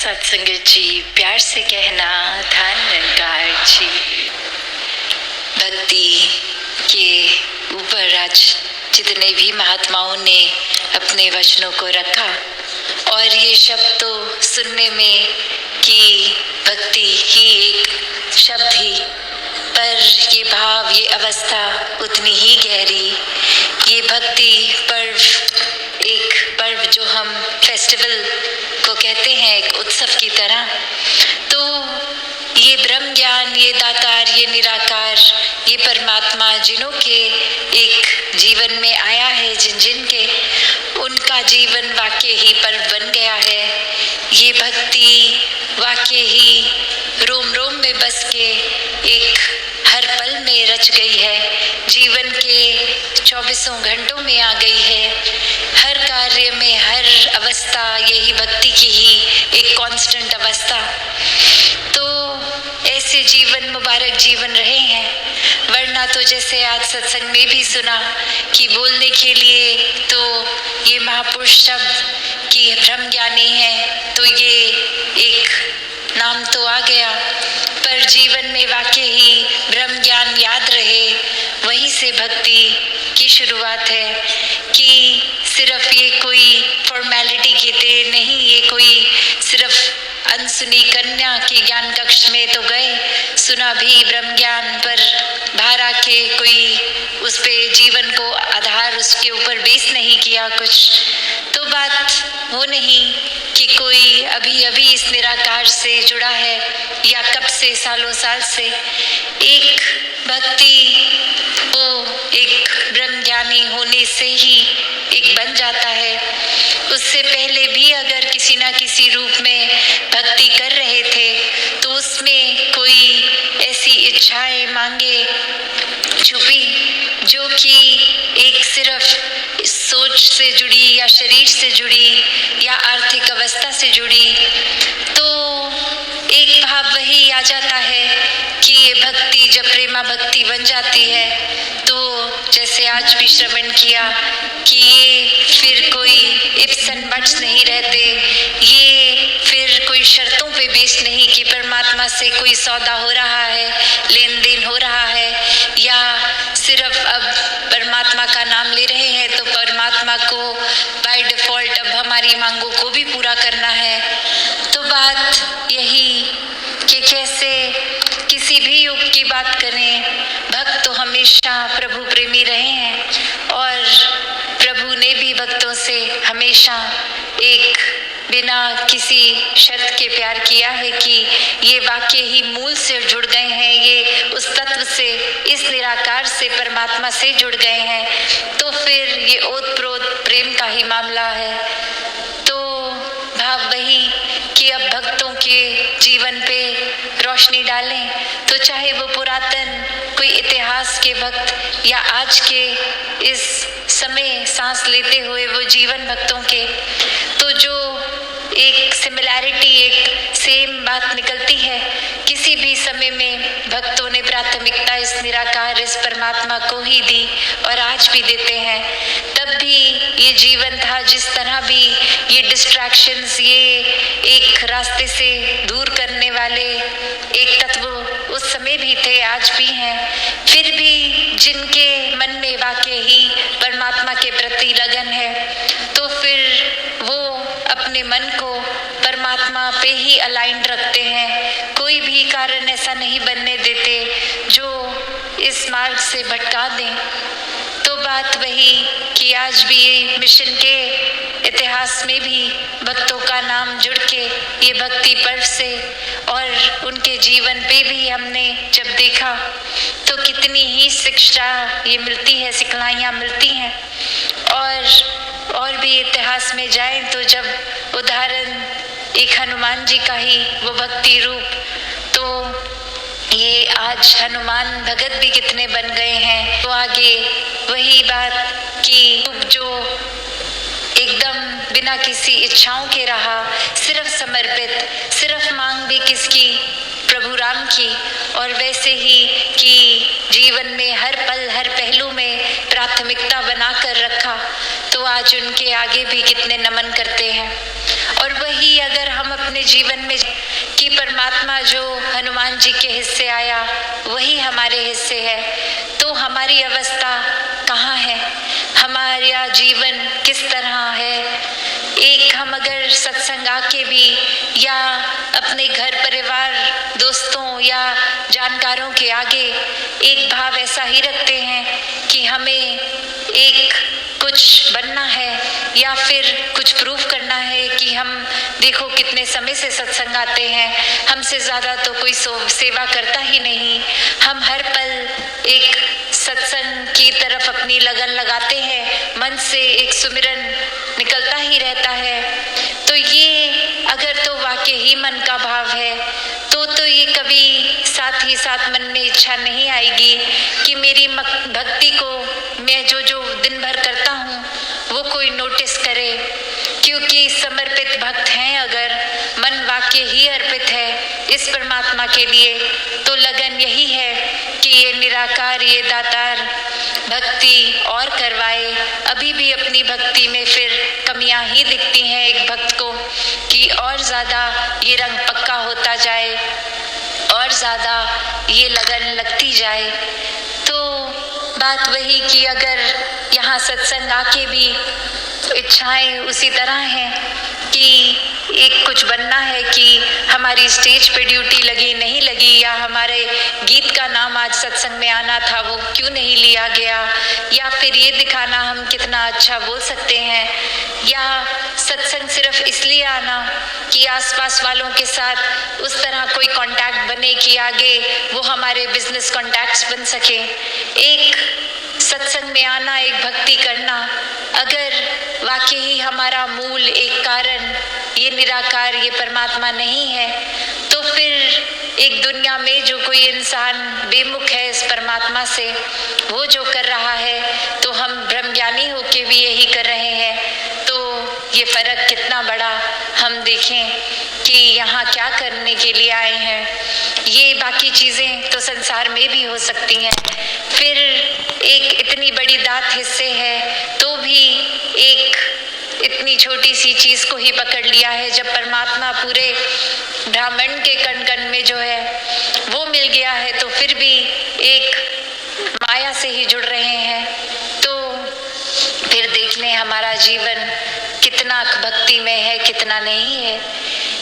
सत्संगत जी, प्यार से कहना धन्यकार जी। भक्ति के ऊपर आज जितने भी महात्माओं ने अपने वचनों को रखा और ये शब्द तो सुनने में कि भक्ति ही एक शब्द ही, पर ये भाव, ये अवस्था उतनी ही गहरी। ये भक्ति पर्व, एक पर्व जो हम फेस्टिवल को कहते हैं, एक उत्सव की तरह, तो ये ब्रह्म ज्ञान, ये दातार, ये निराकार, ये परमात्मा जिनों के एक जीवन में आया है, जिन के उनका जीवन वाकई ही पर्व बन गया है। ये भक्ति वाकई ही रोम रोम में बस के एक हर पल में रच गई है, जीवन के 24 घंटों में आ गई है। हर कार्य में, हर अवस्था यही भक्ति की ही एक कांस्टेंट अवस्था। तो ऐसे जीवन, मुबारक जीवन रहे हैं, वरना तो जैसे आज सत्संग में भी सुना कि बोलने के लिए तो ये महापुरुष शब्द की ब्रह्म ज्ञानी है, तो ये एक नाम तो आ गया, पर जीवन में वाकई ही ब्रह्म ज्ञान याद रहे, वहीं से भक्ति की शुरुआत है। कि सिर्फ ये कोई फॉर्मेलिटी की देर नहीं, ये कोई सिर्फ अनसुनी कन्या के ज्ञान कक्ष में तो गए, सुना भी ब्रह्म ज्ञान, पर बाहर आके कोई उस पे जीवन को आधार उसके ऊपर बेस नहीं किया कुछ, तो बात वो नहीं कि कोई अभी अभी इस निराकार से जुड़ा है या कब से, सालों साल से। एक भक्ति वो एक ब्रह्म ज्ञानी होने से ही एक बन जाता है। उससे पहले भी अगर किसी ना किसी रूप में भक्ति कर रहे थे, तो उसमें कोई ऐसी इच्छाएं, मांगे छुपी जो कि एक सिर्फ सोच से जुड़ी या शरीर से जुड़ी या आर्थिक अवस्था से जुड़ी, तो एक भाव वही आ जाता है कि ये भक्ति जब प्रेमा भक्ति बन जाती है, तो जैसे आज भी श्रवण किया कि ये फिर कोई इफ्स एंड बट्स नहीं रहते, ये फिर कोई शर्तों पे बेस नहीं कि परमात्मा से कोई सौदा हो रहा है, लेन देन हो रहा है, या सिर्फ अब परमात्मा का नाम ले रहे हैं तो परमात्मा को बाय डिफॉल्ट अब हमारी मांगों को भी पूरा करना है। तो बात यही कि कैसे किसी भी युग की बात करें, भक्त तो हमेशा प्रभु प्रेमी रहे हैं और प्रभु ने भी भक्तों से हमेशा एक बिना किसी शर्त के प्यार किया है कि ये वाकई ही मूल से जुड़ गए हैं, ये उस तत्व से, इस निराकार से, परमात्मा से जुड़ गए हैं। तो फिर ये ओतप्रोत प्रेम का ही मामला है। तो भाव वही कि अब भक्तों के जीवन पे रोशनी डालें, तो चाहे वो पुरातन कोई इतिहास के भक्त या आज के इस समय सांस लेते हुए वो जीवन भक्तों के, तो जो एक सिमिलैरिटी, एक सेम बात निकलती है। किसी भी समय में भक्तों ने प्राथमिकता इस निराकार, इस परमात्मा को ही दी और आज भी देते हैं। तब भी ये जीवन था, जिस तरह भी ये डिस्ट्रैक्शंस, ये एक रास्ते से दूर करने वाले एक तत्व उस समय भी थे, आज भी हैं। फिर भी जिनके मन में वाकई ही परमात्मा के प्रति लगन है, तो फिर वो अपने मन को परमात्मा पे ही अलाइंड रखते हैं, कोई भी कारण ऐसा नहीं बनने देते जो इस मार्ग से भटका दें। तो बात वही कि आज भी ये मिशन के इतिहास में भी भक्तों का नाम जुड़ के ये भक्ति पर्व से और उनके जीवन पे भी हमने जब देखा तो कितनी ही शिक्षा ये मिलती है, सिखलाइयाँ मिलती हैं। और भी इतिहास में जाएं तो जब उदाहरण एक हनुमान जी का ही वो भक्ति रूप, तो ये आज हनुमान भगत भी कितने बन गए हैं। तो आगे वही बात कि जो एकदम बिना किसी इच्छाओं के रहा, सिर्फ समर्पित, सिर्फ मांग भी किसकी, प्रभु राम की, और वैसे ही कि जीवन में हर पल, हर पहलू में प्राथमिकता बनाकर रखा, तो आज उनके आगे भी कितने नमन करते हैं। और वही अगर हम अपने जीवन में कि परमात्मा जो हनुमान जी के हिस्से आया वही हमारे हिस्से है, तो हमारी अवस्था कहाँ है, हमारा जीवन किस तरह है। एक हम अगर सत्संग आके भी या अपने घर परिवार दोस्तों या जानकारों के आगे एक भाव ऐसा ही रखते हैं कि हमें एक कुछ बनना है या फिर कुछ प्रूव करना है कि हम देखो कितने समय से सत्संग आते हैं, हमसे ज़्यादा तो कोई सेवा करता ही नहीं, हम हर पल एक सत्संग की तरफ अपनी लगन लगाते हैं, मन से एक सुमिरन निकलता ही रहता है। तो ये अगर तो वाकई ही मन का भाव है तो ये कभी साथ ही साथ मन में इच्छा नहीं आएगी कि मेरी भक्ति को मैं जो दिन भर करता हूँ वो कोई नोटिस करे, क्योंकि समर्पित भक्त हैं, अगर मन वाक्य ही अर्पित है इस परमात्मा के लिए, तो लगन यही है कि ये निराकार, ये दातार भक्ति और करवाए। अभी भी अपनी भक्ति में फिर कमियां ही दिखती हैं एक भक्त को कि और ज़्यादा ये रंग पक्का होता जाए और ज़्यादा ये लगन लगती जाए। तो बात वही कि अगर यहाँ सत्संग आके भी इच्छाएं उसी तरह हैं कि एक कुछ बनना है कि हमारी स्टेज पे ड्यूटी लगी नहीं लगी, या हमारे गीत का नाम आज सत्संग में आना था वो क्यों नहीं लिया गया, या फिर ये दिखाना हम कितना अच्छा बोल सकते हैं, या सत्संग सिर्फ इसलिए आना कि आसपास वालों के साथ उस तरह कोई कांटेक्ट बने कि आगे वो हमारे बिजनेस कांटेक्ट्स बन सके। एक सत्संग में आना, एक भक्ति करना, अगर वाकई ही हमारा मूल एक कारण ये निराकार, ये परमात्मा नहीं है, तो फिर एक दुनिया में जो कोई इंसान बेमुख है इस परमात्मा से, वो जो कर रहा है तो हम ब्रह्मज्ञानी होके भी यही कर रहे हैं, तो ये फर्क कितना बड़ा हम देखें कि यहाँ क्या करने के लिए आए हैं। ये बाकी चीज़ें तो संसार में भी हो सकती हैं, फिर एक इतनी बड़ी दात हिस्से है तो भी एक इतनी छोटी सी चीज को ही पकड़ लिया है, जब परमात्मा पूरे ब्राह्मण के कण कण में जो है वो मिल गया है तो फिर भी एक माया से ही जुड़ रहे हैं। तो फिर देख लें हमारा जीवन कितना भक्ति में है, कितना नहीं है।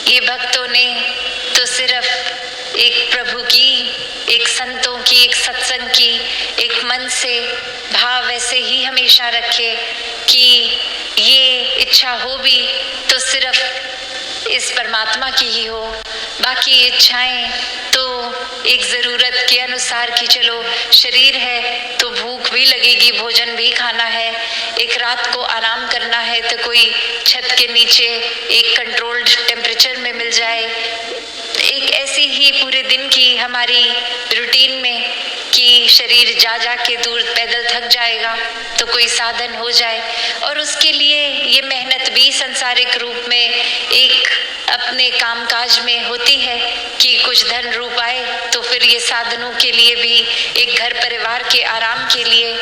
ये भक्तों ने तो सिर्फ एक प्रभु की, एक संतों की, एक सत्संग की, एक मन से भाव ऐसे ही हमेशा रखे कि ये इच्छा हो भी तो सिर्फ इस परमात्मा की ही हो, बाकी इच्छाएं तो एक ज़रूरत के अनुसार कि चलो शरीर है तो भूख भी लगेगी, भोजन भी खाना है, एक रात को आराम करना है तो कोई छत के नीचे एक कंट्रोल्ड टेम्परेचर में मिल जाए, एक ऐसी ही पूरे दिन की हमारी रूटीन में कि शरीर जा के दूर पैदल थक जाएगा तो कोई साधन हो जाए, और उसके लिए ये मेहनत भी संसारिक रूप में एक अपने कामकाज में होती है कि कुछ धन रूप आए, तो फिर ये साधनों के लिए भी, एक घर परिवार के आराम के लिए।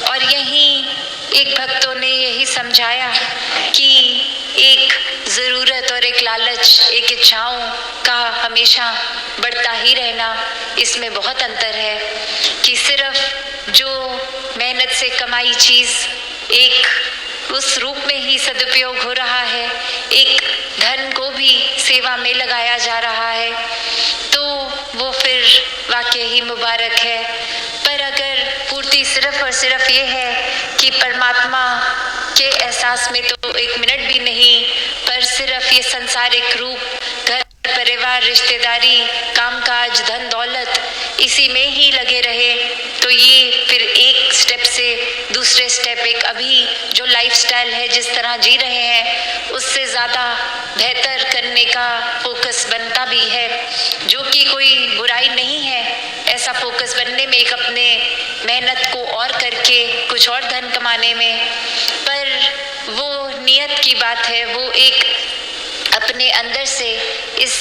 और यहीं एक भक्तों ने यही समझाया कि एक ज़रूरत और एक लालच, एक इच्छाओं का हमेशा बढ़ता ही रहना, इसमें बहुत अंतर है कि सिर्फ जो मेहनत से कमाई चीज़ एक उस रूप में ही सदुपयोग हो रहा है, एक धन को भी सेवा में लगाया जा रहा है, तो वो फिर वाकई ही मुबारक है। पर अगर पूर्ति सिर्फ और सिर्फ ये है कि परमात्मा के एहसास में तो एक मिनट भी नहीं, पर सिर्फ ये संसारिक रूप, घर परिवार, रिश्तेदारी, कामकाज, धन दौलत, इसी में ही लगे रहे, तो ये फिर एक स्टेप से दूसरे स्टेप, एक अभी जो लाइफस्टाइल है जिस तरह जी रहे हैं उससे ज़्यादा बेहतर करने का फोकस बनता भी है, जो कि कोई बुराई नहीं है ऐसा फोकस बनने में, एक अपने मेहनत को और करके कुछ और धन कमाने में। पर वो नियत की बात है, वो एक अपने अंदर से इस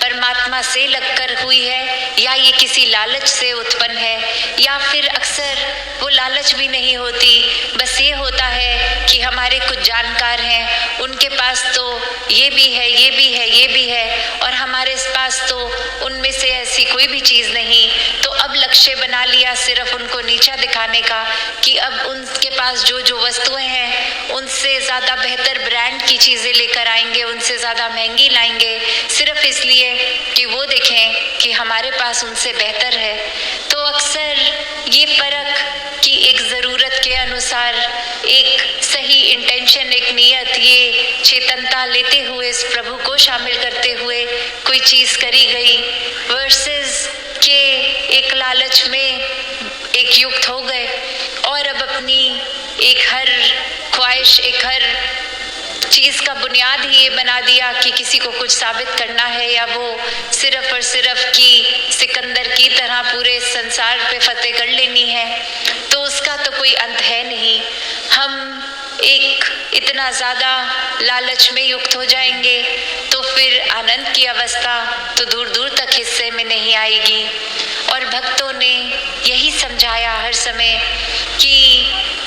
परमात्मा परमात्मा से लगकर हुई है या ये किसी लालच से उत्पन्न है, या फिर अक्सर वो लालच भी नहीं होती, बस ये होता है कि हमारे कुछ जानकार हैं, उनके पास तो ये भी है, ये भी है, ये भी है, और हमारे पास तो उनमें से ऐसी कोई भी चीज़ नहीं। तो अब लक्ष्य बना लिया सिर्फ उनको नीचा दिखाने का कि अब उनके पास जो जो वस्तुएं हैं उनसे ज़्यादा बेहतर ब्रांड की चीज़ें लेकर आएंगे, उनसे ज़्यादा महंगी लाएंगे, सिर्फ इसलिए कि वो देखें कि हमारे पास उनसे बेहतर है। तो अक्सर ये फ़र्क कि एक ज़रूरत के अनुसार एक सही इंटेंशन, एक नियत, ये चेतनता लेते हुए इस प्रभु को शामिल करते हुए कोई चीज़ करी गई वर्सेस के एक लालच में एक युक्त हो गए और अब अपनी एक हर ख्वाहिश, एक हर चीज़ का बुनियाद ही ये बना दिया कि किसी को कुछ साबित करना है या वो सिर्फ और सिर्फ कि सिकंदर की तरह पूरे संसार पे फतेह कर लेनी है, तो उसका तो कोई अंत है नहीं। हम एक इतना ज़्यादा लालच में युक्त हो जाएंगे तो फिर आनंद की अवस्था तो दूर दूर तक हिस्से में नहीं आएगी। और भक्तों ने यही समझाया हर समय कि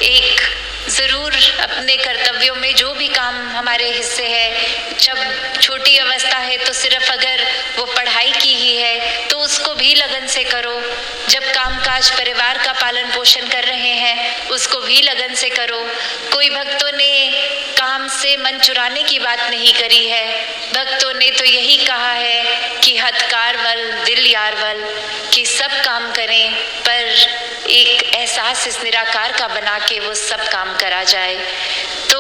एक ज़रूर अपने कर्तव्यों में जो भी काम हमारे हिस्से है, जब छोटी अवस्था है तो सिर्फ अगर वो पढ़ाई की ही है तो उसको भी लगन से करो, जब कामकाज परिवार का पालन पोषण कर रहे हैं उसको भी लगन से करो। कोई भक्तों ने काम से मन चुराने की बात नहीं करी है, भक्तों ने तो यही कहा है कि हथकार वल दिल यार वल, कि सब काम करें पर एक एहसास इस निराकार का बना के वो सब काम करा जाए। तो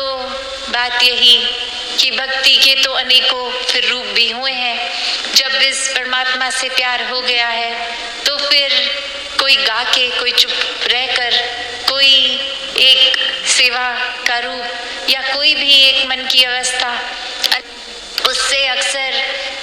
बात यही कि भक्ति के तो अनेकों फिर रूप भी हुए हैं। जब इस परमात्मा से प्यार हो गया है तो फिर कोई गा के, कोई चुप रहकर, कोई एक सेवा का रूप या कोई भी एक मन की अवस्था, उससे अक्सर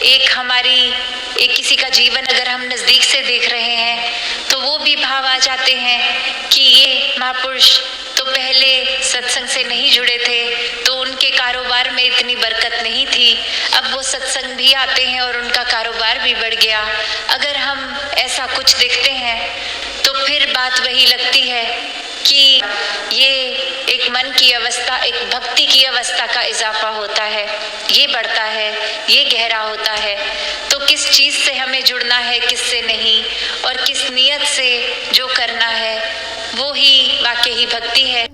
एक हमारी एक किसी का जीवन अगर हम नज़दीक से देख रहे हैं तो वो भी भाव आ जाते हैं कि ये महापुरुष तो पहले सत्संग से नहीं जुड़े थे तो उनके कारोबार में इतनी बरकत नहीं थी, अब वो सत्संग भी आते हैं और उनका कारोबार भी बढ़ गया। अगर हम ऐसा कुछ देखते हैं तो फिर बात वही लगती है कि ये एक मन की अवस्था, एक भक्ति की अवस्था का इजाफा होता है, ये बढ़ता है, ये गहरा होता है। तो किस चीज़ से हमें जुड़ना है, किससे नहीं, और किस नियत से जो करना है वो ही वाकई ही भक्ति है।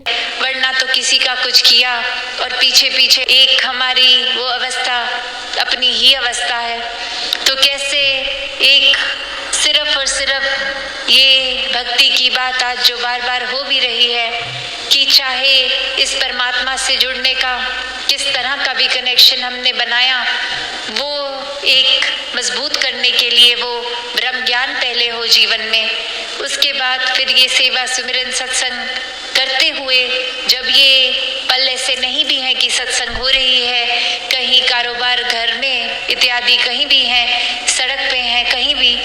वरना तो किसी का कुछ किया और पीछे पीछे एक हमारी वो अवस्था अपनी ही अवस्था है। तो कैसे एक सिर्फ और सिर्फ ये भक्ति की बात आज जो बार बार हो भी रही है कि चाहे इस परमात्मा से जुड़ने का किस तरह का भी कनेक्शन हमने बनाया, वो एक मजबूत करने के लिए वो ब्रह्म ज्ञान पहले हो जीवन में, उसके बाद फिर ये सेवा सुमिरन सत्संग करते हुए जब ये पल ऐसे नहीं भी हैं कि सत्संग हो रही है, कहीं कारोबार घर में इत्यादि कहीं भी हैं, सड़क पे हैं कहीं भी,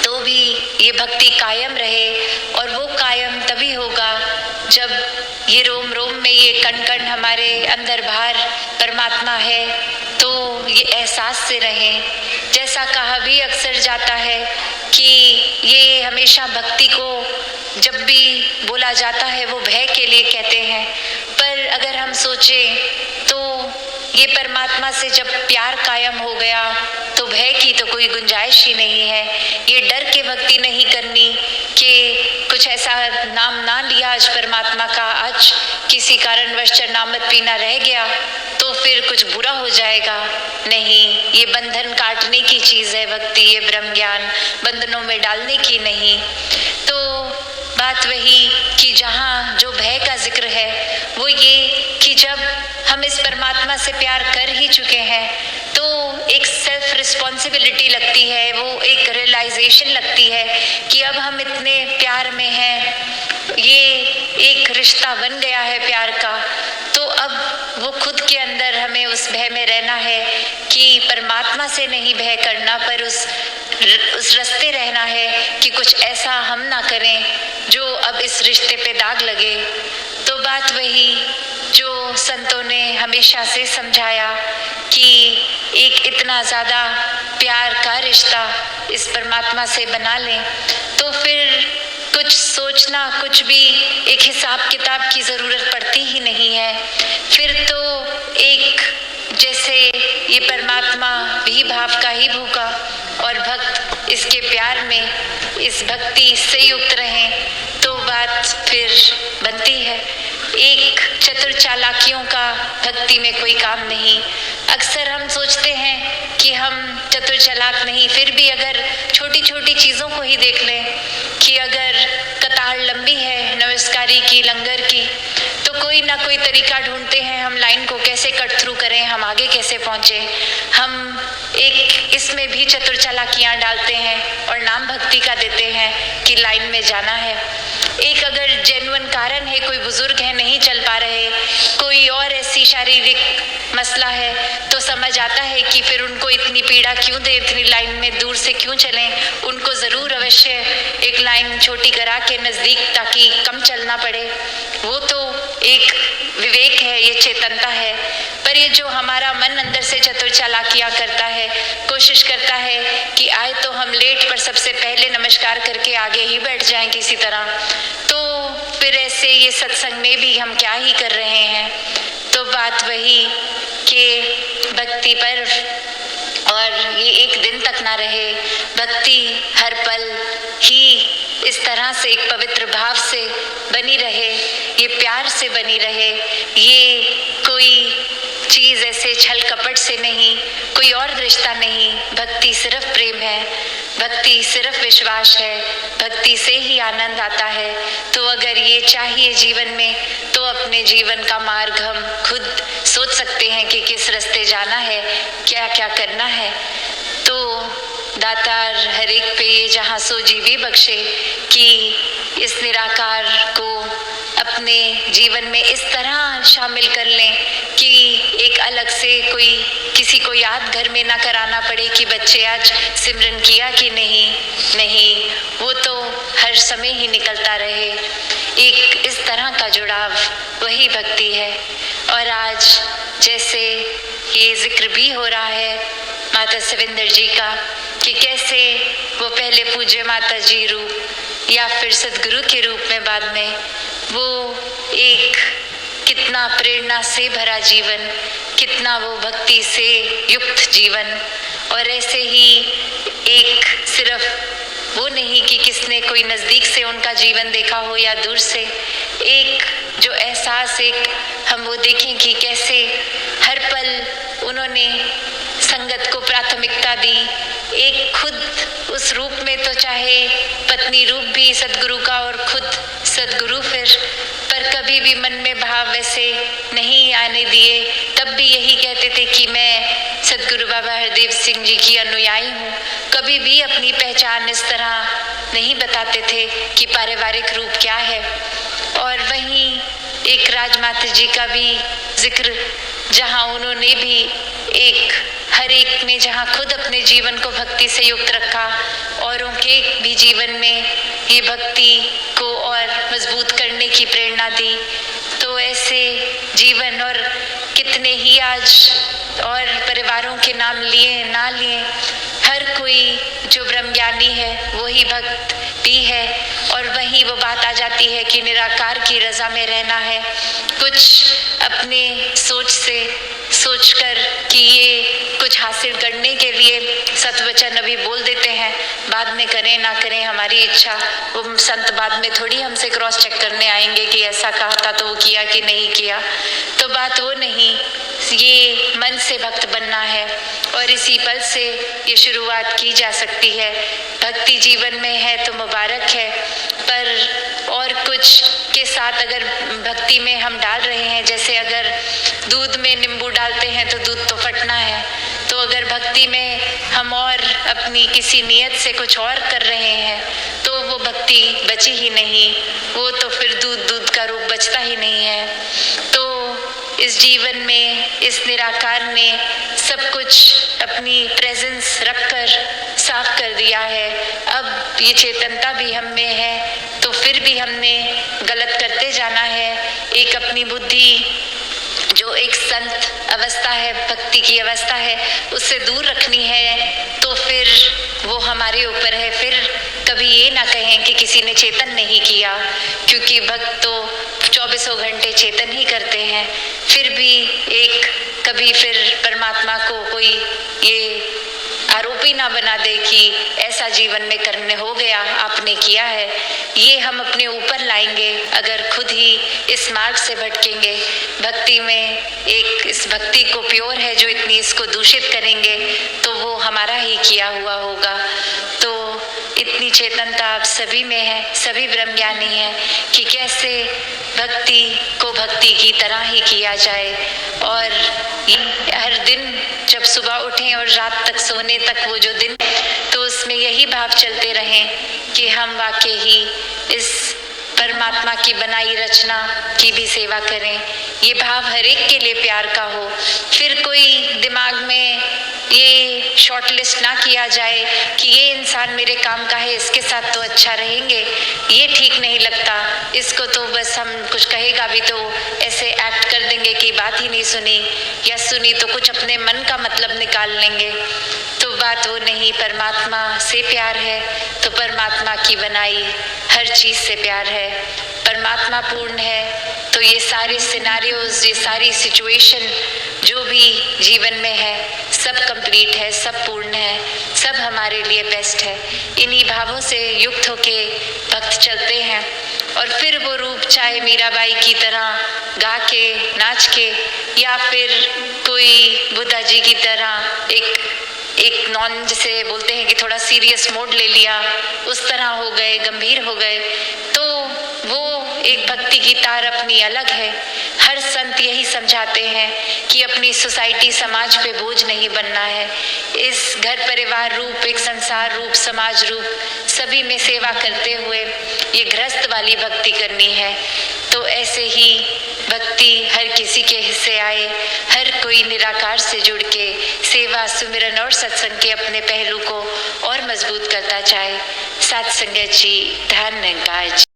तो भी ये भक्ति कायम रहे। और वो कायम तभी होगा जब ये रोम रोम में ये कण कण हमारे अंदर बाहर परमात्मा है, तो ये एहसास से रहें। जैसा कहा भी अक्सर जाता है कि ये हमेशा भक्ति को जब भी बोला जाता है वो भय के लिए कहते हैं, पर अगर हम सोचें तो ये परमात्मा से जब प्यार कायम हो गया तो भय की तो कोई गुंजाइश ही नहीं है। ये डर के भक्ति नहीं करनी कि कुछ ऐसा नाम ना लिया आज परमात्मा का, आज किसी कारणवश चरणामृत पीना रह गया तो फिर कुछ बुरा हो जाएगा, नहीं, ये बंधन काटने की चीज़ है भक्ति, ये ब्रह्म ज्ञान बंधनों में डालने की नहीं। तो बात वही कि जहाँ जो भय का जिक्र है वो ये कि जब हम इस परमात्मा से प्यार कर ही चुके हैं तो एक सेल्फ रिस्पॉन्सिबिलिटी लगती है, वो एक रियलाइजेशन लगती है कि अब हम इतने प्यार में हैं, ये एक रिश्ता बन गया है प्यार का, तो अब वो खुद के अंदर हमें उस भय में रहना है कि परमात्मा से नहीं भय करना, पर उस रास्ते रहना है कि कुछ ऐसा हम ना करें जो अब इस रिश्ते पे दाग लगे। तो बात वही जो संतों ने हमेशा से समझाया कि एक इतना ज़्यादा प्यार का रिश्ता इस परमात्मा से बना लें तो फिर कुछ सोचना, कुछ भी एक हिसाब किताब की ज़रूरत पड़ती ही नहीं है। फिर तो एक जैसे ये परमात्मा भी भाव का ही भूखा और भक्त इसके प्यार में, इस भक्ति से युक्त रहें तो बात फिर बनती है। एक चतुर चालाकियों का भक्ति में कोई काम नहीं। अक्सर हम सोचते हैं कि हम चतुर चालाक नहीं, फिर भी अगर छोटी छोटी चीज़ों को ही देख लें कि अगर कतार लंबी है नमस्कारी की, लंगर की, तो कोई ना कोई तरीका ढूंढते हैं हम लाइन को कैसे कट थ्रू करें, हम आगे कैसे पहुँचे। हम एक इसमें भी चतुर चालाकियाँ डालते हैं और नाम भक्ति का देते हैं कि लाइन में जाना है। एक अगर जेन्युइन कारण है, कोई बुजुर्ग है नहीं चल पा रहे, कोई और ऐसी शारीरिक मसला है, तो समझ आता है कि फिर उनको इतनी पीड़ा क्यों दे, इतनी लाइन में दूर से क्यों चलें। उनको ज़रूर अवश्य एक लाइन छोटी करा के नज़दीक, ताकि कम चलना पड़े। वो तो एक विवेक है, ये चेतनता है। पर ये जो हमारा मन अंदर से चतुर चालाकियाँ करता है, कोशिश करता है कि आए तो हम लेट, पर सबसे पहले नमस्कार करके आगे ही बैठ जाएं किसी तरह, तो फिर ऐसे ये सत्संग में भी हम क्या ही कर रहे हैं। तो बात वही कि भक्ति पर, और ये एक दिन तक ना रहे, भक्ति हर पल ही इस तरह से एक पवित्र भाव से बनी रहे, ये प्यार से बनी रहे। ये कोई चीज़ ऐसे छल कपट से नहीं, कोई और रिश्ता नहीं। भक्ति सिर्फ प्रेम है, भक्ति सिर्फ विश्वास है, भक्ति से ही आनंद आता है। तो अगर ये चाहिए जीवन में, तो अपने जीवन का मार्ग हम खुद सोच सकते हैं कि किस रास्ते जाना है, क्या क्या करना है। तो दातार हर एक पे ये जहाँ सो जीवी बख्शे कि इस निराकार को अपने जीवन में इस तरह शामिल कर लें कि एक अलग से कोई किसी को याद घर में ना कराना पड़े कि बच्चे आज सिमरन किया कि नहीं, वो तो हर समय ही निकलता रहे। एक इस तरह का जुड़ाव वही भक्ति है। और आज जैसे ये जिक्र भी हो रहा है माता सविंदर जी का कि कैसे वो पहले पूज्य माता जी रूप या फिर सदगुरु के रूप में बाद में, वो एक कितना प्रेरणा से भरा जीवन, कितना वो भक्ति से युक्त जीवन। और ऐसे ही एक सिर्फ वो नहीं कि किसने कोई नज़दीक से उनका जीवन देखा हो या दूर से, एक जो एहसास, एक हम वो देखें कि कैसे हर पल उन्होंने संगत को प्राथमिकता दी। एक खुद उस रूप में तो चाहे पत्नी रूप भी सदगुरु का और खुद सदगुरु फिर, पर कभी भी मन में भाव वैसे नहीं आने दिए। तब भी यही कहते थे कि मैं सदगुरु बाबा हरदेव सिंह जी की अनुयायी हूँ। कभी भी अपनी पहचान इस तरह नहीं बताते थे कि पारिवारिक रूप क्या है। और वहीं एक राजमाता जी का भी जिक्र, जहाँ उन्होंने भी एक हर एक में जहाँ खुद अपने जीवन को भक्ति से युक्त रखा, औरों के भी जीवन में ये भक्ति को और मजबूत करने की प्रेरणा दी। तो ऐसे जीवन, और कितने ही आज और परिवारों के नाम लिए ना लिए, हर कोई जो ब्रह्मज्ञानी है वही भक्त भी है। और वहीं वो बात आ जाती है कि निराकार की रज़ा में रहना है। कुछ अपने सोच से सोचकर कि ये कुछ हासिल करने के लिए सतवचन अभी बोल देते हैं, बाद में करें ना करें हमारी इच्छा। वो संत बाद में थोड़ी हमसे क्रॉस चेक करने आएंगे कि ऐसा कहा था तो वो किया कि नहीं किया। तो बात वो नहीं, ये मन से भक्त बनना है और इसी पल से ये शुरुआत की जा सकती है। भक्ति जीवन में है तो मुबारक है, पर और कुछ के साथ अगर भक्ति में हम डाल रहे हैं, जैसे अगर दूध में नींबू डालते हैं तो दूध तो फटना है, तो अगर भक्ति में हम और अपनी किसी नियत से कुछ और कर रहे हैं तो वो भक्ति बची ही नहीं, वो तो फिर दूध का रूप बचता ही नहीं है। तो इस जीवन में इस निराकार ने सब कुछ अपनी प्रेजेंस रखकर साफ कर दिया है। अब ये चेतनता भी हम में है, तो फिर भी हमने गलत करते जाना है। एक अपनी बुद्धि जो एक संत अवस्था है, भक्ति की अवस्था है, उससे दूर रखनी है। तो हमारे ऊपर है। फिर कभी ये ना कहें कि किसी ने चेतन नहीं किया, क्योंकि भक्त तो 24 घंटे चेतन ही करते हैं। फिर भी एक कभी फिर परमात्मा को कोई ये आरोपी ना बना दे कि ऐसा जीवन में करने हो गया, आपने किया है। ये हम अपने ऊपर लाएंगे अगर खुद ही इस मार्ग से भटकेंगे। भक्ति में एक इस भक्ति को प्योर है जो इतनी इसको दूषित करेंगे तो वो हमारा ही किया हुआ होगा। तो इतनी चेतनता आप सभी में है, सभी ब्रह्मज्ञानी हैं कि कैसे भक्ति को भक्ति की तरह ही किया जाए। और हर दिन जब सुबह उठें और रात तक सोने तक वो जो दिन, तो उसमें यही भाव चलते रहें कि हम वाकई ही इस परमात्मा की बनाई रचना की भी सेवा करें। ये भाव हर एक के लिए प्यार का हो। फिर कोई दिमाग में ये शॉर्ट लिस्ट ना किया जाए कि ये इंसान मेरे काम का है, इसके साथ तो अच्छा रहेंगे, ये ठीक नहीं लगता, इसको तो बस हम कुछ कहेगा भी तो ऐसे एक्ट कर देंगे कि बात ही नहीं सुनी, या सुनी तो कुछ अपने मन का मतलब निकाल लेंगे। तो बात वो नहीं, परमात्मा से प्यार है तो परमात्मा की बनाई हर चीज़ से प्यार है। परमात्मा पूर्ण है तो ये सारे सिनारियोज, ये सारी सिचुएशन जो भी जीवन में है सब कंप्लीट है, सब पूर्ण है, सब हमारे लिए बेस्ट है। इन्हीं भावों से युक्त होके भक्त चलते हैं और फिर वो रूप चाहे मीराबाई की तरह गा के नाच के, या फिर कोई बुद्धा जी की तरह एक नॉन जिसे बोलते हैं कि थोड़ा सीरियस मोड ले लिया, उस तरह हो गए, गंभीर हो गए, तो वो एक भक्ति की तार अपनी अलग है। हर संत यही समझाते हैं कि अपनी सोसाइटी समाज पे बोझ नहीं बनना है। इस घर परिवार रूप, एक संसार रूप, समाज रूप सभी में सेवा करते हुए ये गृहस्थ वाली भक्ति करनी है। तो ऐसे ही भक्ति हर किसी के हिस्से आए, हर कोई निराकार से जुड़ के सेवा, सुमिरन और सत्संग के अपने पहलू को और मजबूत करता जाए। साथ संगत जी, धन्यवाद जी।